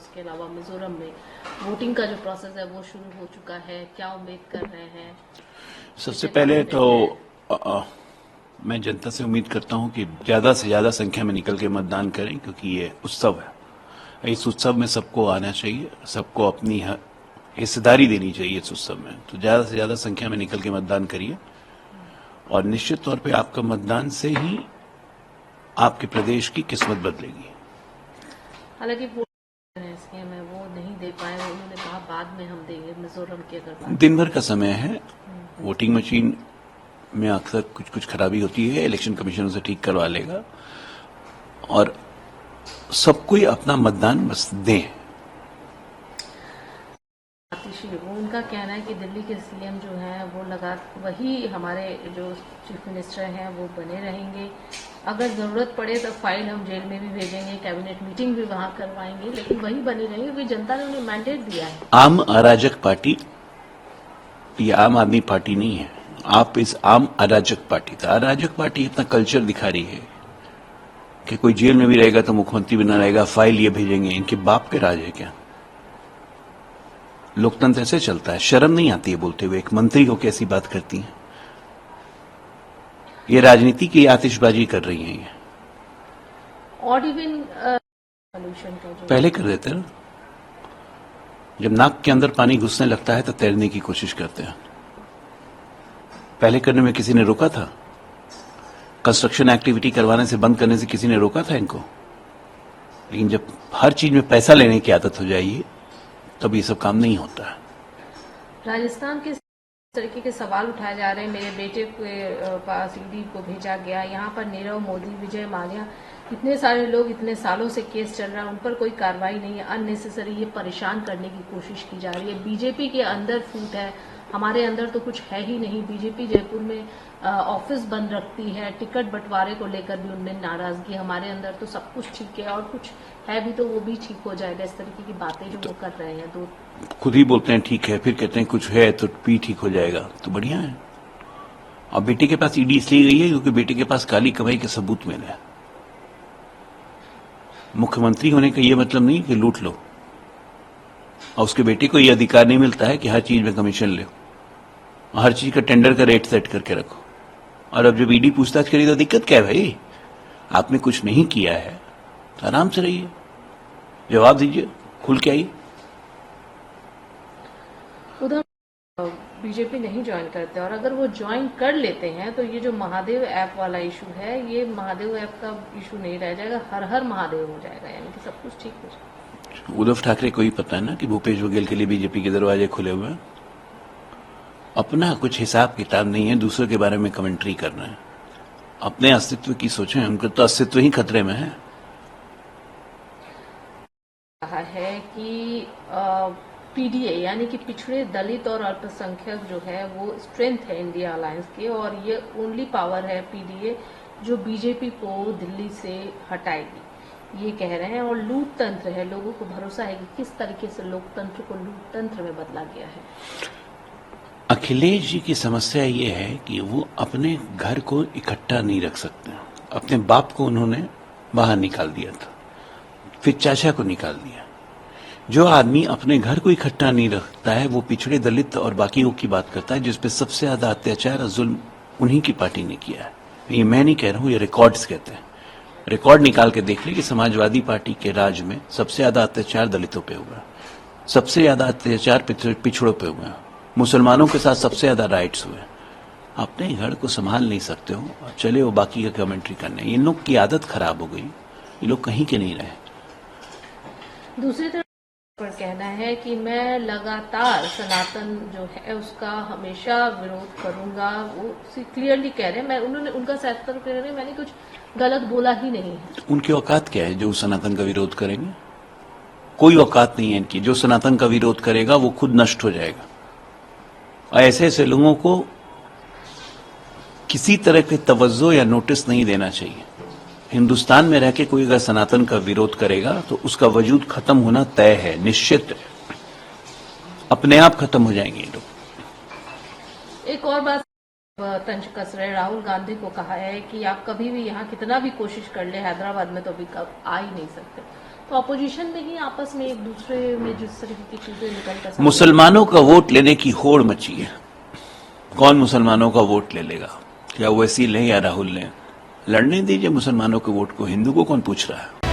उसके अलावा मिजोरम में वोटिंग का जो प्रोसेस है वो शुरू हो चुका है, क्या उम्मीद कर रहे हैं? सबसे पहले तो मैं जनता से उम्मीद करता हूं कि ज्यादा से ज्यादा संख्या में निकल के मतदान करें, क्योंकि ये उत्सव है। इस उत्सव में सबको आना चाहिए, सबको अपनी हिस्सेदारी देनी चाहिए इस उत्सव में। तो ज्यादा से ज्यादा संख्या में निकल के मतदान करिए, और निश्चित तौर पे आपका मतदान से ही आपके प्रदेश की किस्मत बदलेगी। हालांकि स्कीम है वो नहीं दे पाए, उन्होंने कहा बाद में हम देंगे मिजोरम की अगर बात। दिन भर का समय है, वोटिंग मशीन में अक्सर कुछ कुछ खराबी होती है, इलेक्शन कमीशन उसे ठीक करवा लेगा, और सबको अपना मतदान बस दें। उनका कहना है कि दिल्ली के सीएम जो हैं वो वही हमारे जो चीफ मिनिस्टर हैं वो बने रहेंगे। अगर जरूरत पड़े तो फाइल हम जेल में भी भेजेंगे, कैबिनेट मीटिंग भी वहां करवाएंगे, लेकिन वही बने रहेंगे क्योंकि जनता ने उन्हें मैंडेट दिया है। आम अराजक पार्टी ये आम आदमी पार्टी नहीं है। आप इस आम अराजक पार्टी था। अराजक पार्टी इतना कल्चर दिखा रही है कि कोई जेल में भी रहेगा तो मुख्यमंत्री बना रहेगा, फाइल ये भेजेंगे। इनके बाप के राज है क्या? लोकतंत्र ऐसे चलता है? शर्म नहीं आती है बोलते हुए? एक मंत्री को कैसी बात करती हैं? ये राजनीति की आतिशबाजी कर रही हैं। ये और इवन पोल्यूशन का जो पहले कर देते हैं ना, जब नाक के अंदर पानी घुसने लगता है तो तैरने की कोशिश करते हैं। पहले करने में किसी ने रोका था? कंस्ट्रक्शन एक्टिविटी करवाने से, बंद करने से किसी ने रोका था इनको? लेकिन जब हर चीज में पैसा लेने की आदत हो जाएगी तब ये सब काम नहीं होता है। राजस्थान के तरीके के सवाल उठाए जा रहे हैं। मेरे बेटे के पास ईडी को भेजा गया, यहाँ पर नीरव मोदी, विजय माल्या, इतने सारे लोग, इतने सालों से केस चल रहा है, उन पर कोई कार्रवाई नहीं है। अननेसेसरी ये परेशान करने की कोशिश की जा रही है। बीजेपी के अंदर फूट है, हमारे अंदर तो कुछ है ही नहीं। बीजेपी जयपुर में ऑफिस बंद रखती है, टिकट बंटवारे को लेकर भी उनमें नाराजगी। हमारे अंदर तो सब कुछ ठीक है, और कुछ है भी तो वो भी ठीक हो जाएगा। इस तरीके की बातें जो वो कर रहे हैं, तो खुद ही बोलते हैं ठीक है, फिर कहते हैं कुछ है तो भी ठीक हो जाएगा। तो बढ़िया है। और बेटे के पास ईडी इसलिए गई है क्योंकि बेटे के पास काली कमाई के सबूत मिले हैं। मुख्यमंत्री होने का यह मतलब नहीं कि लूट लो, और उसके बेटे को यह अधिकार नहीं मिलता है कि हर चीज में कमीशन ले, हर चीज का टेंडर का रेट सेट करके रखो। और अब जब ईडी पूछताछ करी तो दिक्कत क्या है भाई? आपने कुछ नहीं किया है तो आराम से रहिए, जवाब दीजिए, खुल के आइए। उधर बीजेपी नहीं ज्वाइन करते, और अगर वो ज्वाइन कर लेते हैं तो ये जो महादेव ऐप वाला इशू है, ये महादेव ऐप का इशू नहीं रह जाएगा, हर हर महादेव हो जाएगा, यानी कि सब कुछ ठीक हो जाएगा। उद्धव ठाकरे को ही पता है ना कि भूपेश बघेल के लिए बीजेपी के दरवाजे खुले हुए हैं। अपना कुछ हिसाब किताब नहीं है, दूसरों के बारे में कमेंट्री करना है। अपने अस्तित्व की सोचें, उनका तो अस्तित्व ही खतरे में है। कहा है कि पीडीए यानी कि पिछड़े, दलित और अल्पसंख्यक जो है वो स्ट्रेंथ है इंडिया अलायंस के, और ये ओनली पावर है पीडीए जो बीजेपी को दिल्ली से हटाएगी, ये कह रहे हैं। और लूट तंत्र है, लोगों को भरोसा है कि किस तरीके से लोकतंत्र को लूट तंत्र में बदला गया है। अखिलेश जी की समस्या ये है कि वो अपने घर को इकट्ठा नहीं रख सकते। अपने बाप को उन्होंने बाहर निकाल दिया था, फिर चाचा को निकाल दिया। जो आदमी अपने घर को इकट्ठा नहीं रखता है वो पिछड़े, दलित और बाकियों की बात करता है, जिसपे सबसे ज्यादा अत्याचार और जुल्म उन्हीं की पार्टी ने किया है। ये मैं नहीं कह रहा हूं, ये रिकॉर्ड्स कहते हैं। रिकॉर्ड निकाल के देख ले कि समाजवादी पार्टी के राज में सबसे ज्यादा अत्याचार दलितों पे हुआ, सबसे ज्यादा अत्याचार पिछड़ों पे हुआ, मुसलमानों के साथ सबसे ज्यादा राइट्स हुए। अपने घर को संभाल नहीं सकते हो, चले वो बाकी का कमेंट्री करने। इन लोग की आदत खराब हो गई, ये लोग कहीं के नहीं रहे। दूसरी तरफ पर कहना है कि मैं लगातार सनातन जो है उसका हमेशा विरोध करूंगा, वो क्लियरली कह रहे हैं। मैं उन्होंने उनका सत्तर कह रहे हैं, मैंने कुछ गलत बोला ही नहीं है। उनकी औकात क्या है जो सनातन का विरोध करेंगे? कोई औकात नहीं है इनकी। जो सनातन का विरोध करेगा वो खुद नष्ट हो जाएगा। और ऐसे ऐसे लोगों को किसी तरह के तवज्जो या नोटिस नहीं देना चाहिए। हिंदुस्तान में रह के कोई अगर सनातन का विरोध करेगा तो उसका वजूद खत्म होना तय है, निश्चित है। अपने आप खत्म हो जाएंगे ये लोग। एक और बात तंज कस रहे राहुल गांधी को कहा है कि आप कभी भी यहाँ कितना भी कोशिश कर ले, हैदराबाद में तो अभी आ ही नहीं सकते। तो अपोजिशन में ही आपस में एक दूसरे में जिस तरीके की चीजें निकल कर मुसलमानों का वोट लेने की होड़ मची है। कौन मुसलमानों का वोट ले लेगा? क्या ओवैसी लें या राहुल लें? लड़ने दीजिए मुसलमानों के वोट को, हिंदू को कौन पूछ रहा है?